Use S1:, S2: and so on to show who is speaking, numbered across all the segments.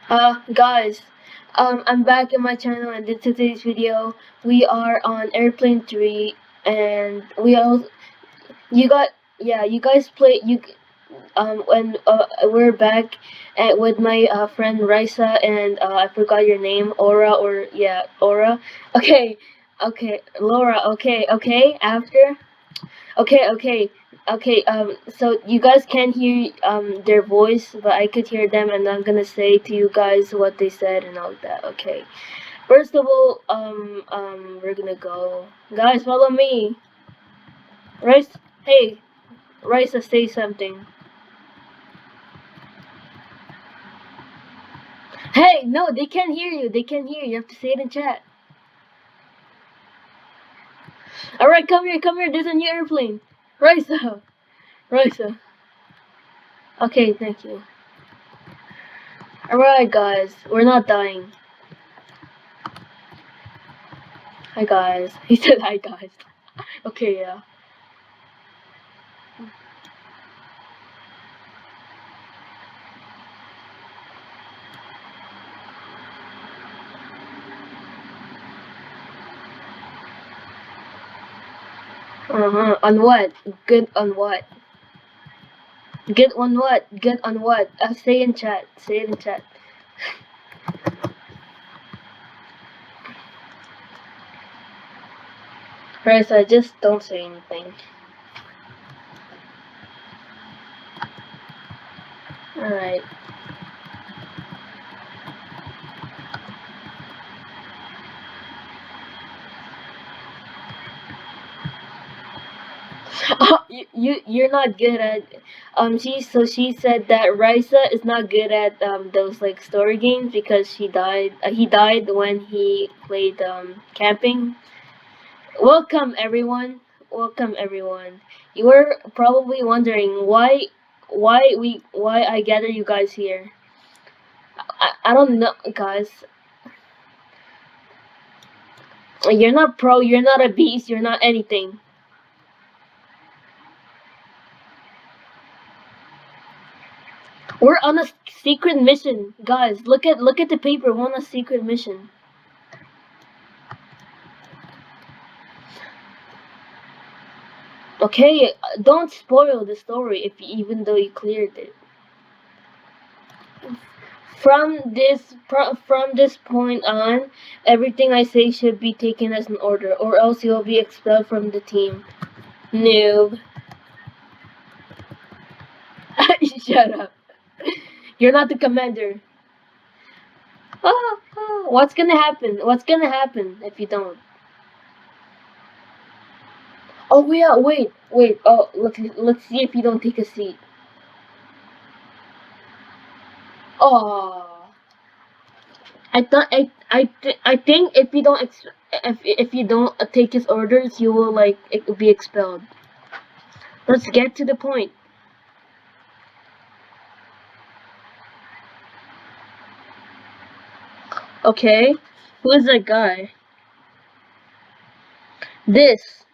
S1: Guys, I'm back in my channel, and in today's video, we are on Airplane 3, and you got, yeah, you guys play, when, we're back with my, friend Raisa, and, I forgot your name, Aura. Okay, Laura, after. Okay. So you guys can't hear their voice, but I could hear them, and I'm gonna say to you guys what they said and all that. Okay. First of all, we're gonna go. Guys, follow me. Rice, hey, Risa, say something. Hey, no, they can't hear you. They can't hear you. You have to say it in chat. All right, come here, come here. There's a new airplane. Risa, Risa. Okay, thank you. All right, guys, we're not dying. Hi guys. He said hi guys. Okay, yeah. On what? Good on what? Good on what? Good on what? Say in chat. Say it in chat. Right, so just don't say anything. Alright. Oh, you're not good at she said that Raisa is not good at those like story games because he died when he played camping. Welcome everyone. Welcome everyone. You were probably wondering why I gather you guys here. I don't know, guys. You're not pro, you're not a beast, you're not anything. We're on a secret mission, guys. Look at the paper. We're on a secret mission. Okay, don't spoil the story even though you cleared it. From this point on, everything I say should be taken as an order, or else you'll be expelled from the team. Noob. Shut up. You're not the commander. What's gonna happen? What's gonna happen if you don't? Oh yeah, wait. Oh, let's see if you don't take a seat. Oh, I think if you don't if you don't take his orders, you will be expelled. Let's get to the point. Okay, who is that guy? This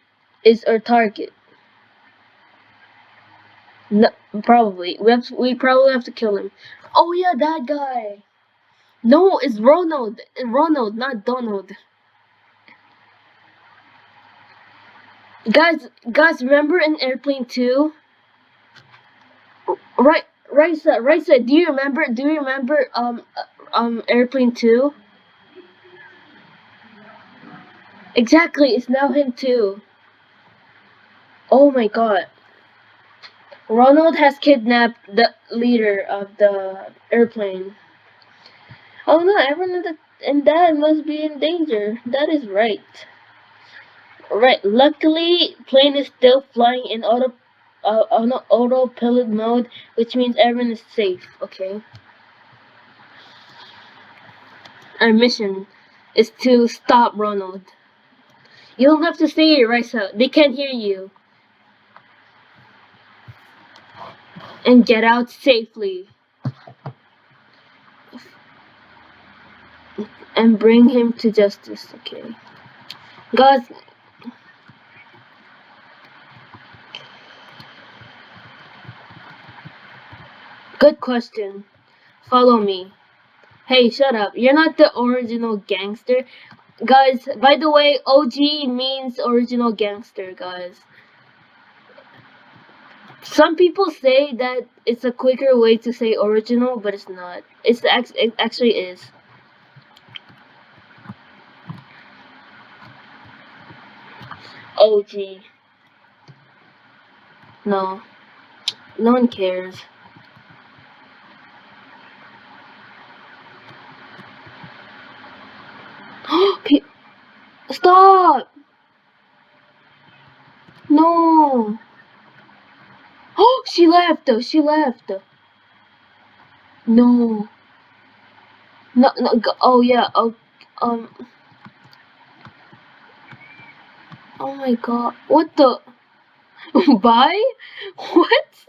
S1: is our target. No, probably we probably have to kill him. Oh yeah, that guy. No, it's Ronald. Ronald, not Donald. Guys, remember in Airplane 2? Raisa, do you remember Airplane 2? Exactly, it's now him too. Oh my god. Ronald has kidnapped the leader of the airplane. Oh no, everyone and Dad must be in danger. That is right. Right. Luckily, plane is still flying in on autopilot mode, which means everyone is safe. Okay. Our mission is to stop Ronald. You don't have to say it, Raisa. They can't hear you. And get out safely. And bring him to justice. Okay. Guys. Good question. Follow me. Hey, shut up. You're not the original gangster. Guys, by the way, OG means original gangster, guys. Some people say that it's a quicker way to say original, but it's not. It actually is. OG. No. No one cares. Stop! No! Oh, she left! She left! No. No, no, oh yeah, um, oh my god. What the? Bye? What?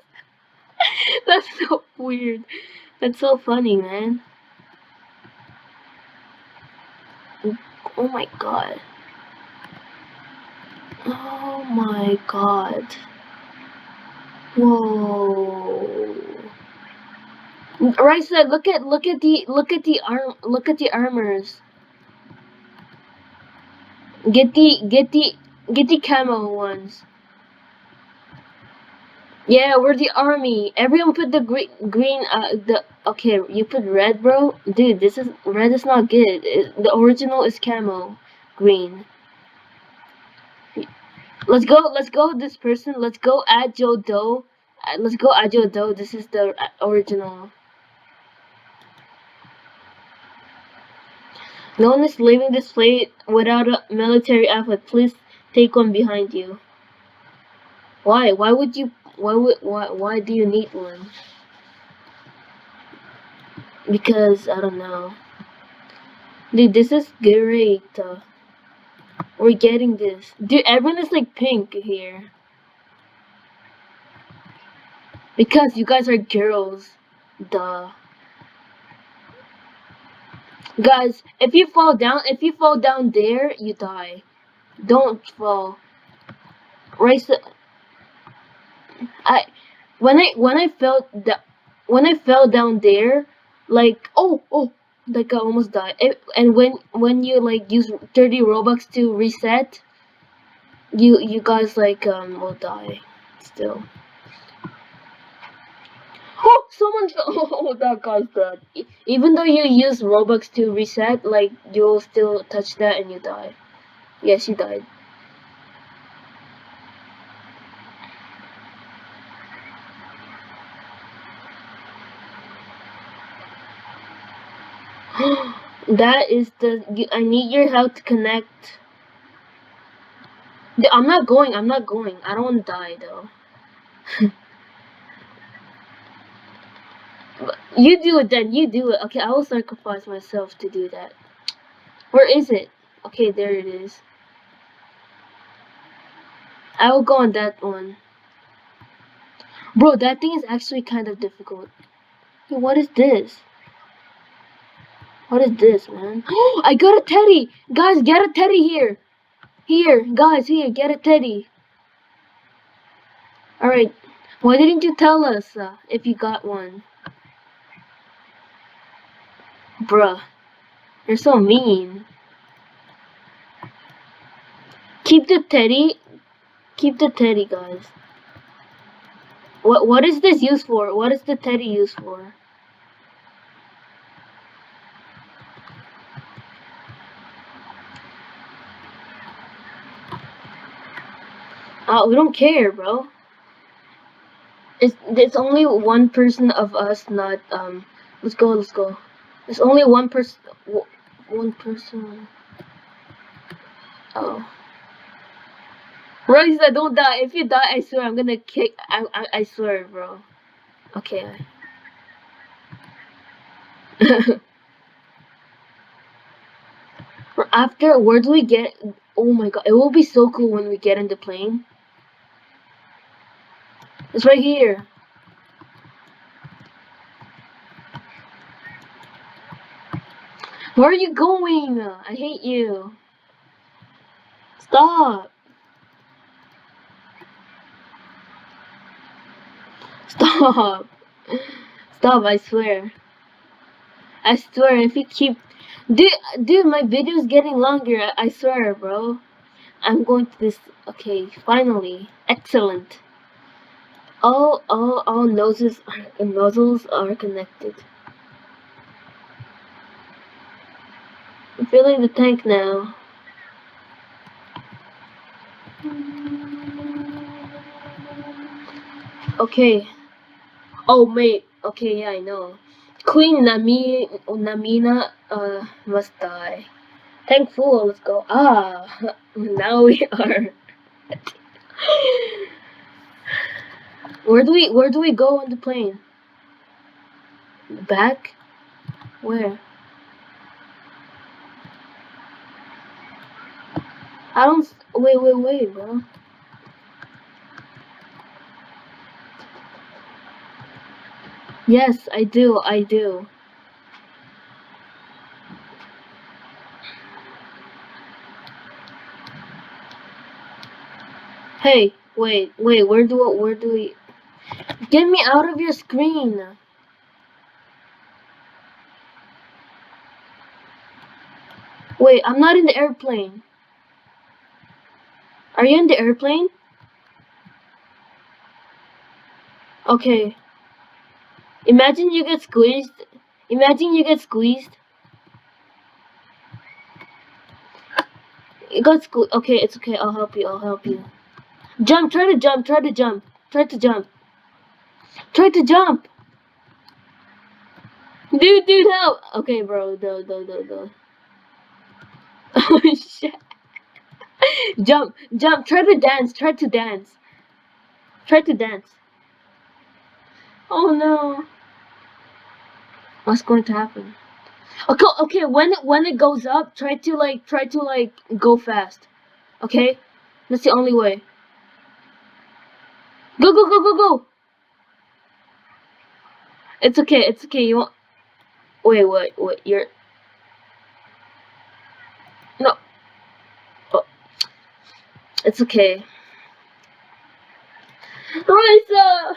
S1: That's so weird. That's so funny, man. Oh my god. Oh my god. Whoa. Raisa, look at the armors. Get the camo ones. Yeah, we're the army. Everyone put the green okay, you put red, bro. Dude, this is red is not good. The original is camo green. Let's go this person. Let's go add Joe Doe. Let's go add Joe Doe. This is the original. No one is leaving this fleet without a military outfit. Please take one behind you. Why? Why would you? Why do you need one? Because I don't know. Dude, this is great. We're getting this. Dude, everyone is like pink here. Because you guys are girls. Duh. Guys, if you fall down there, you die. Don't fall. Right. So, when I fell down there, like like I almost died. And when you like use 30 Robux to reset, you guys like will die still. Oh, someone oh that guy's dead. Even though you use Robux to reset, like you'll still touch that and you die. Yeah, she died. That is I need your help to connect. I'm not going. I don't want to die though. You do it then. You do it. Okay, I will sacrifice myself to do that. Where is it? Okay, there it is. I will go on that one. Bro, that thing is actually kind of difficult. Hey, what is this? What is this, man? I got a teddy! Guys, get a teddy here! Here, guys, here, get a teddy. Alright, why didn't you tell us if you got one? Bruh, you're so mean. Keep the teddy. Keep the teddy, guys. What is this used for? What is the teddy used for? We don't care, bro. It's only one person of us not let's go. There's only one person. One person. Oh. Royce, don't die. If you die, I swear I'm gonna kick. I swear, bro. Okay. After, where do we get? Oh my god, it will be so cool when we get in the plane. It's right here. Where are you going? I hate you. Stop. Stop. Stop, I swear. I swear, if you keep, dude, my video is getting longer. I swear, bro. I'm going to this. Okay, finally, excellent. All nozzles are connected. I'm filling the tank now. Okay. Oh mate. Okay, yeah, I know. Queen Namina must die. Tank full. Let's go. Ah, now we are. Where do we go on the plane? Back? Where? I don't. Wait, bro. Yes, I do. Hey, wait, where do we... Get me out of your screen! Wait, I'm not in the airplane. Are you in the airplane? Okay. Imagine you get squeezed. Imagine you get squeezed. You got squeezed. Okay, it's okay. I'll help you. Jump, try to jump. Try to jump. Dude, help! Okay, bro. Do. Oh, shit. Jump. Try to dance. Oh no. What's going to happen? Okay, when it goes up, try to go fast. Okay? That's the only way. Go. It's okay. You want... Wait, you're... No. Oh, it's okay. Raisa!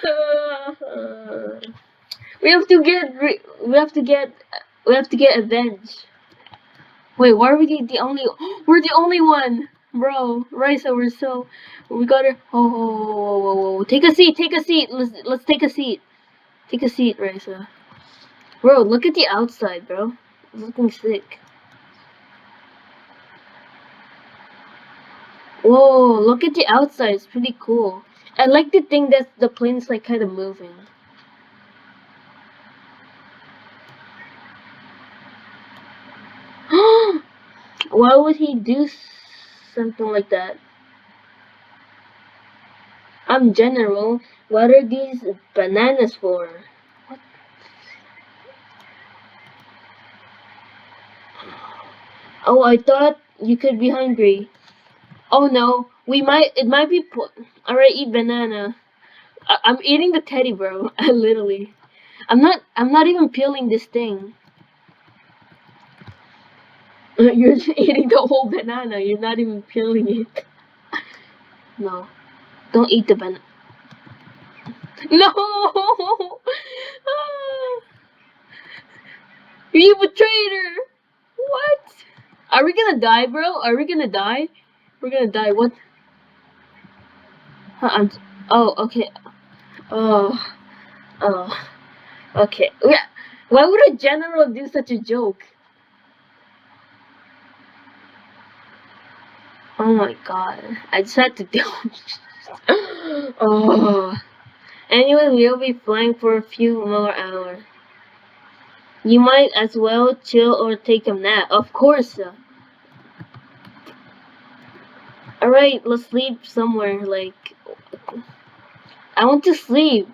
S1: We have to get avenged. Wait, why are we the only... We're the only one! Bro, Raisa, we gotta... Oh. Take a seat. Let's take a seat. Take a seat, Raisa. Bro, look at the outside, bro. It's looking sick. Whoa, look at the outside. It's pretty cool. I like the thing that the plane's like kind of moving. Why would he do something like that? I'm General. What are these bananas for? What? Oh, I thought you could be hungry. Oh no, it might be alright, eat banana. I'm eating the teddy, bro. Literally. I'm not even peeling this thing. You're just eating the whole banana. You're not even peeling it. No. Don't eat the banana. No! You betrayed her! What? Are we gonna die, bro? Are we gonna die? We're gonna die. What? Oh, okay. Oh. Okay. Yeah. Why would a general do such a joke? Oh my god. I just had to do it. Oh. Anyway, we'll be flying for a few more hours. You might as well chill or take a nap. Of course. Alright, let's sleep somewhere. I want to sleep.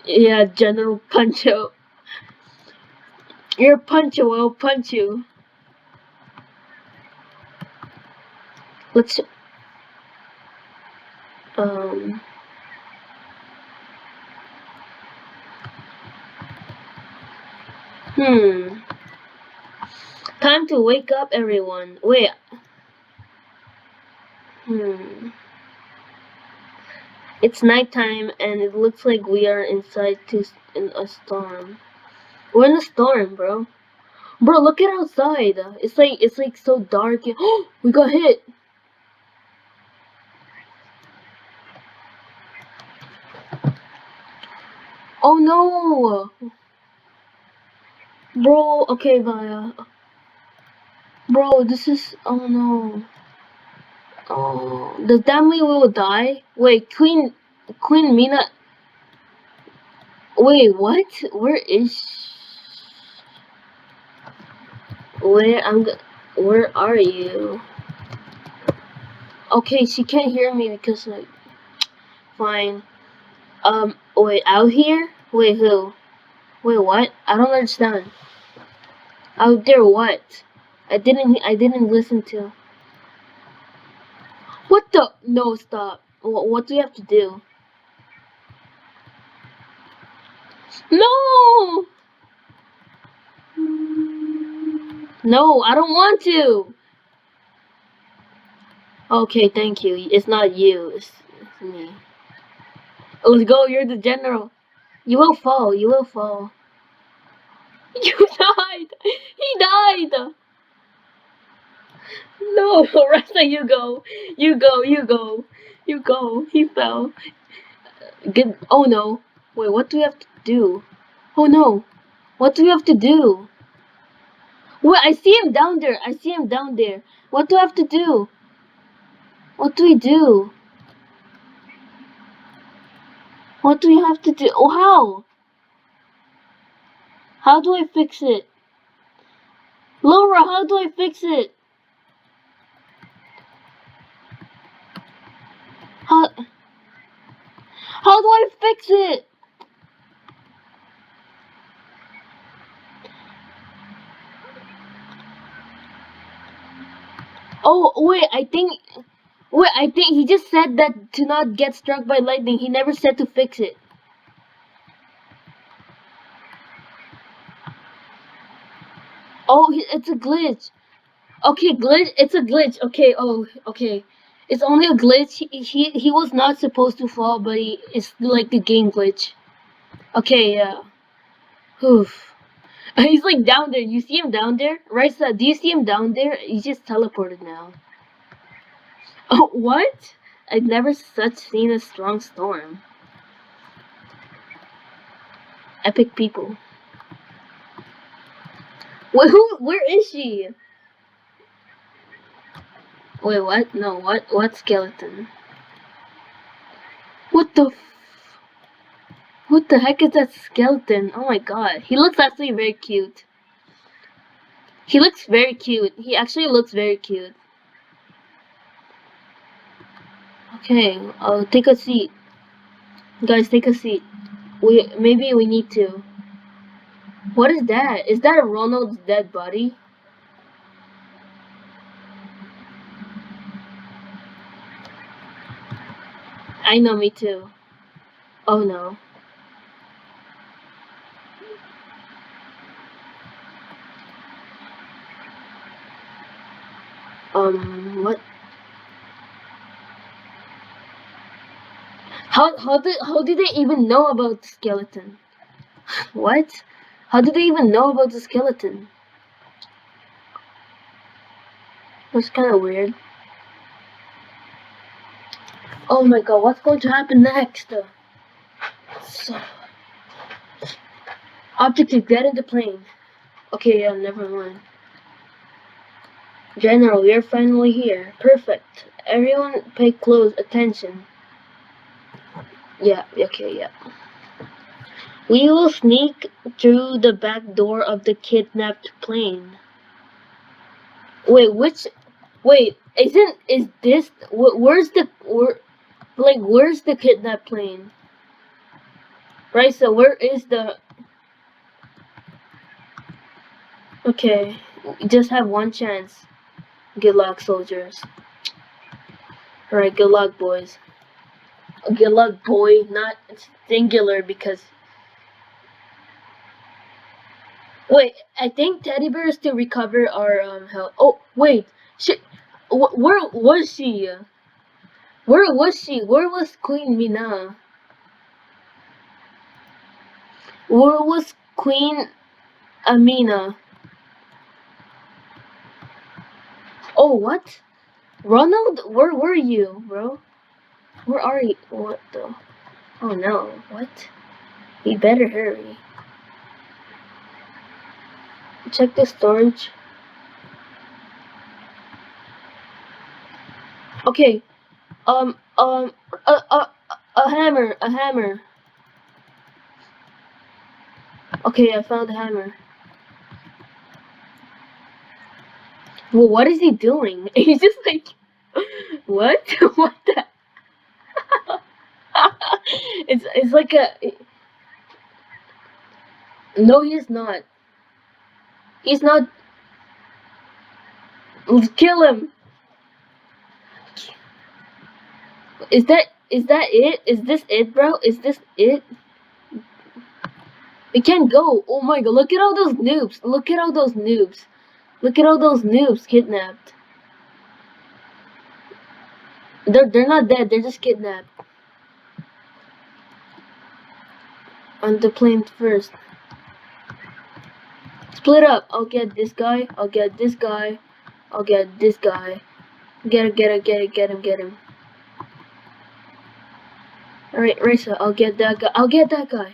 S1: Yeah, General Pancho. You're Pancho, I'll punch you. Let's... Time to wake up, everyone. Wait. It's nighttime, and it looks like we are inside in a storm. We're in a storm, bro. Bro, look at outside. It's like so dark. We got hit. Oh no, bro. Okay, Vaya. Bro, this is. Oh no. Oh, does that mean we will die? Wait, Queen Mina. Wait, what? Where is? Where Where are you? Okay, she can't hear me because like. Fine. Wait, out here? Wait, who? Wait, what? I don't understand. Out there, what? I didn't listen to. What the? No, stop. What do we have to do? No! No, I don't want to. Okay, thank you. It's not you. It's me. Let's go. You're the general. You will fall. You will fall. You died. He died. No, Rasta, you go. You go. You go. You go. He fell. Get. Oh no. Wait, what do we have to do? Oh no. What do we have to do? Wait, I see him down there. I see him down there. What do I have to do? What do we do? What do we have to do? Oh, how? How do I fix it? Laura, how do I fix it? How do I fix it? Oh, wait, I think he just said that to not get struck by lightning. He never said to fix it. Oh, it's a glitch. Okay, glitch. It's a glitch. Okay. Oh, okay. It's only a glitch. He was not supposed to fall, but it's like the game glitch. Okay. Yeah. Oof. He's like down there. You see him down there? Raisa, do you see him down there? He just teleported now. Oh, what? I've never such seen a strong storm. Epic people. Wait, where is she? Wait, what? No, what skeleton? What the what the heck is that skeleton? Oh my god. He looks actually very cute. He looks very cute. He actually looks very cute. Okay, take a seat. Guys, take a seat. Maybe we need to. What is that? Is that a Ronald's dead body? I know, me too. Oh no. What? How did they even know about the skeleton? What? How did they even know about the skeleton? That's kind of weird. Oh my god, what's going to happen next? So, objective, get in the plane. Okay, yeah, never mind. General, you're finally here. Perfect. Everyone pay close attention. Yeah, okay, yeah. We will sneak through the back door of the kidnapped plane. Wait, is this, where's the kidnapped plane? Right, so where is the, okay, you just have one chance. Good luck, soldiers. Alright, good luck, boys. Good luck, boy, not singular because... Wait, I think teddy bear is to recover our health. Oh, wait, where was she? Where was she? Where was Queen Mina? Where was Queen Amina. Oh, what? Ronald, where were you, bro? Where are you? What the? Oh no, what? You better hurry. Check the storage. Okay. Um, um, a hammer, a hammer. Okay, I found a hammer. Well, what is he doing? He's just like, what? What the? It's like a. No, he's not. He's not. Let's kill him. Is that it? Is this it, bro? Is this it? We can't go. Oh my god! Look at all those noobs. Look at all those noobs. Look at all those noobs kidnapped. They're not dead. They're just kidnapped. On the plane first. Split up. I'll get this guy. I'll get this guy. I'll get this guy. Get him. Alright, Raisa, I'll get that guy. I'll get that guy.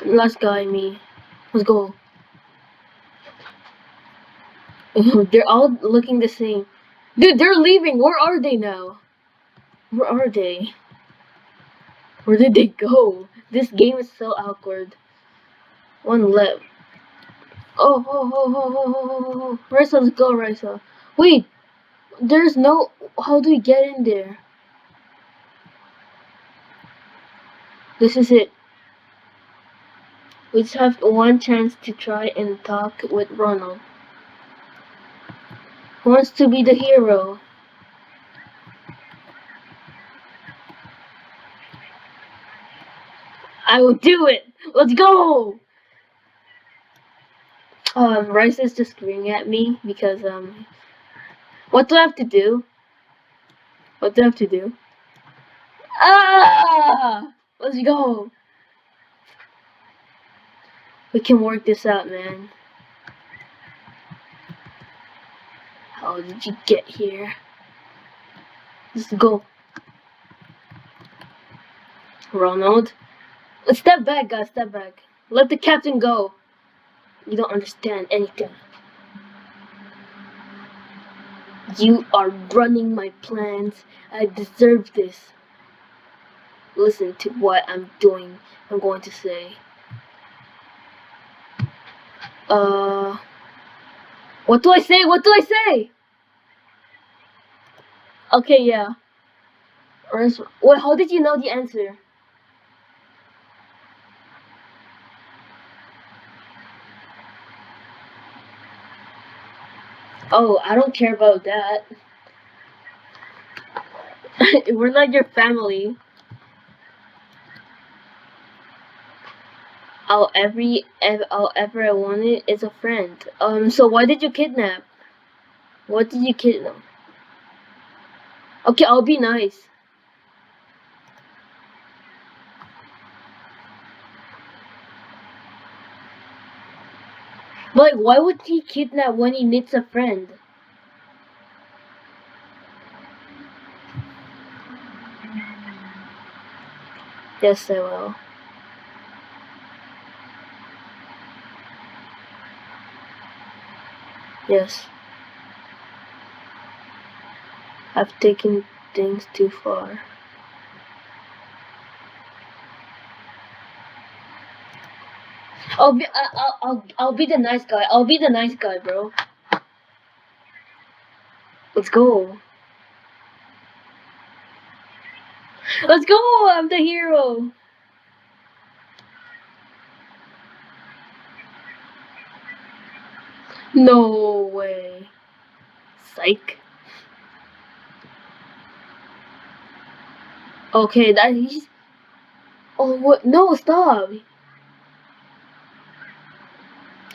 S1: Last guy, me. Let's go. They're all looking the same. Dude, they're leaving. Where are they now? Where are they? Where did they go? This game is so awkward. One left. Oh. Raisa, let's go, Raisa. Wait, there's no... How do we get in there? This is it. We just have one chance to try and talk with Ronald. Who wants to be the hero? I will do it! Let's go! Rice is just screaming at me because, what do I have to do? What do I have to do? Ah! Let's go! We can work this out, man. How did you get here? Let's go. Ronald. Let's step back, guys, step back. Let the captain go. You don't understand anything. You are running my plans. I deserve this. Listen to what I'm going to say. What do I say? What do I say? Okay, yeah. Wait, how did you know the answer? Oh, I don't care about that. We're not your family. All ever I wanted is a friend. So why did you kidnap? What did you kidnap? Okay, I'll be nice. But why would he kidnap when he needs a friend? Yes, I will. Yes. I've taken things too far. I'll be the nice guy. I'll be the nice guy, bro. Let's go. Let's go! I'm the hero. No way. Psych. Okay, that he's. Oh, what? No, stop.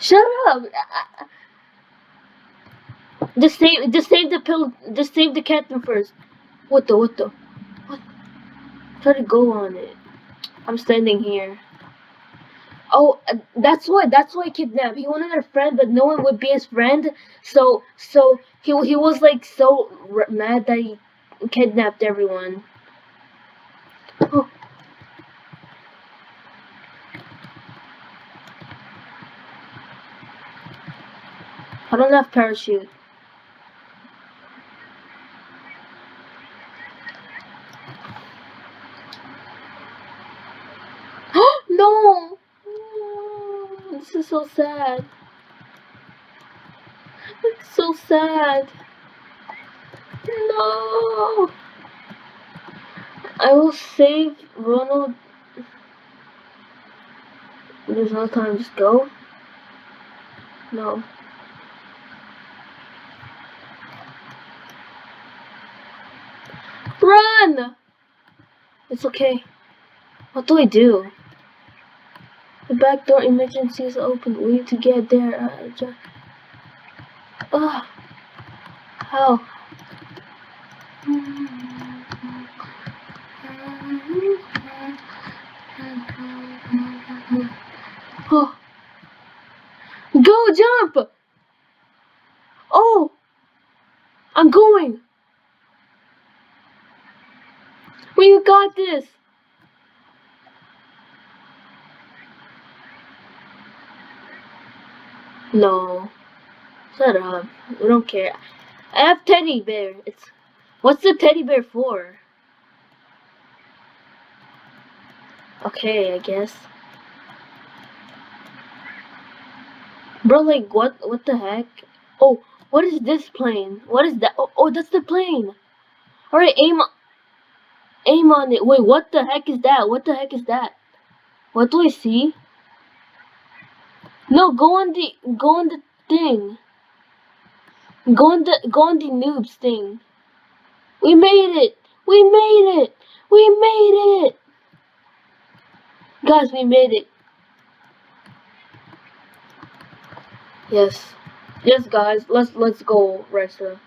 S1: Shut up. Just save the pill. Just save the captain first. What? Try to go on it. I'm standing here. Oh, that's why kidnapped. He wanted a friend, but no one would be his friend. So he was like so mad that he kidnapped everyone. Oh. I don't have parachute. No! This is so sad. It's so sad. No! I will save Ronald. There's no time, just go. No. Run! It's okay. What do I do? The back door emergency is open. We need to get there. How? Oh. Go jump! Oh! I'm going! We got this! No. Shut up. We don't care. I have teddy bear. What's the teddy bear for? Okay, I guess. Bro, like what the heck? Oh, what is this plane? What is that? Oh, that's the plane. Alright, aim on it. Wait, what the heck is that? What the heck is that? What do I see? No, go on the thing. Go on the noobs thing. We made it! We made it! We made it! Guys, we made it. Yes. Yes, guys, let's go, Resta.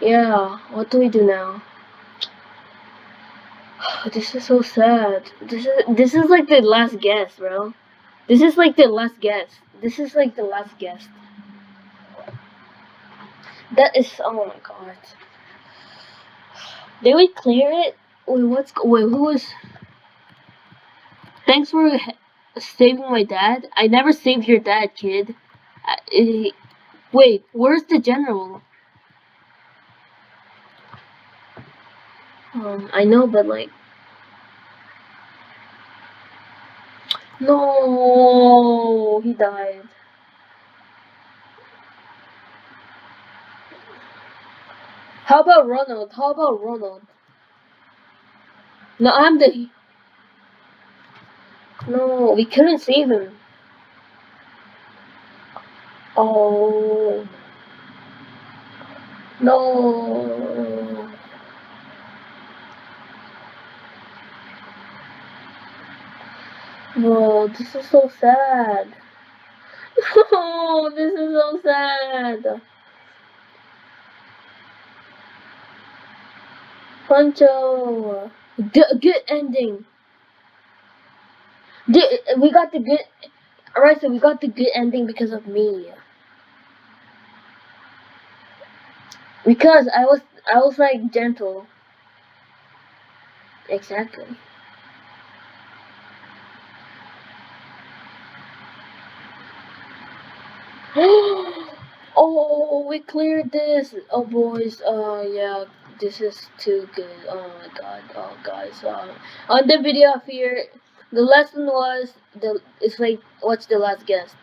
S1: Yeah, what do we do now? This is so sad. This is like the last guest, bro. This is like the last guest. This is like the last guest. That is, oh my god. Did we clear it? Wait, who was? Thanks for saving my dad. I never saved your dad, kid. Wait, where's the general? I know, but like, no, he died. How about Ronald? How about Ronald? No, I'm the. No, we couldn't save him. Oh. No. Bro, this is so sad. Oh, this is so sad. Pancho. Good ending. We got the good. Alright, so we got the good ending because of me. Because I was like gentle. Exactly. Oh, we cleared this. Oh, boys. Yeah, this is too good. Oh my god. Oh, guys. On the video here, the lesson was it's like, what's the last guess?